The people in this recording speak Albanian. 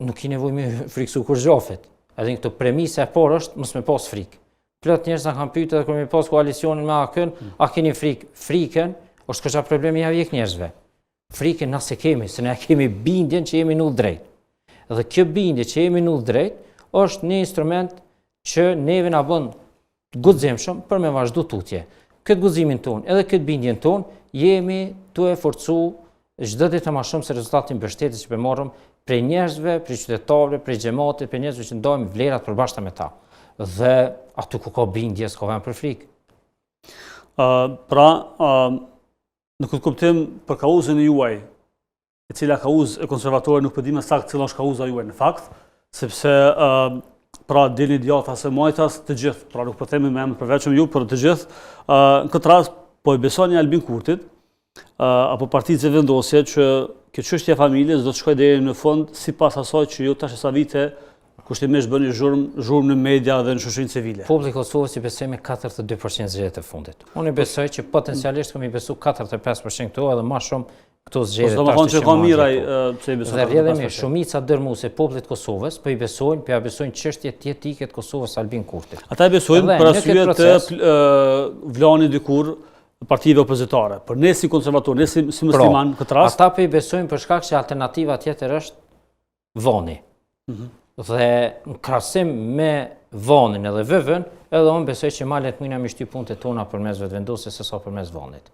nuk i nevojë me friksu kur gjofet. Edhe në këtë premisë e parë është mos me pas frikë. Plot njerëz na kanë pyetur edhe kur me pas koalicionin me AKN, a keni frikë? Frikën është kësha problemi ja vjek njerëzve. Frikën na se kemi, se ne kemi bindjen që jemi në udhë drejt. Dhe kjo bindje që jemi në udhë drejt është një instrument që neve na bën guximshëm për me vazhdu tutje. Këtë guximin tonë, edhe këtë bindjen tonë, jemi tu e forcu çdo ditë më shumë se rezultatin mbështetjes që marrëm prej njerëzve, prej qytetarëve, prej xhamatit, prej njerëzve që ndajmë vlerat përbashkëta me ta. Dhe aty ku ka bindje, s'ka vend për frikë. Në këtë kuptim, për kauzën e juaj, e cila kauzë e konservatorë nuk përdi me saktë cila është kauza juaj në fakt, sepse dilni djathas e majtas të gjithë, nuk po themi me emër përveçëm ju, por të gjithë, në këtë rast po i besoni Albin Kurtit, apo particë e vendosje që kjo çështje e familjes do të shkojë deri në fund sipas asaj që ju tash sa vite kushtimisht bëni zhurmë në media dhe në shoqërinë civile. Populli i Kosovës i besoj me 42% zgjedhjet e fundit. Unë besoj që potencialisht kemi besu 45% këtu edhe më shumë këto zgjedhje tash. Do të thonë që ka miraj pse i besoj. Dhe rrjedhemi shumica dërmuese e popullit të Kosovës po i besojnë çështjet jetike të Kosovës Albin Kurtit. Ata i besojnë për arsye të vlani dikur partive opozitare. Por ne si konservatorë, ne si musliman këtë rast. Ata po i besojnë për shkak që alternativa tjetër është vani. Dhe në krahasim me vanin edhe vëvën, edhe unë besoj që ma letë mujna me shty punët tona përmes vetëvendosjes se sa përmes vanit.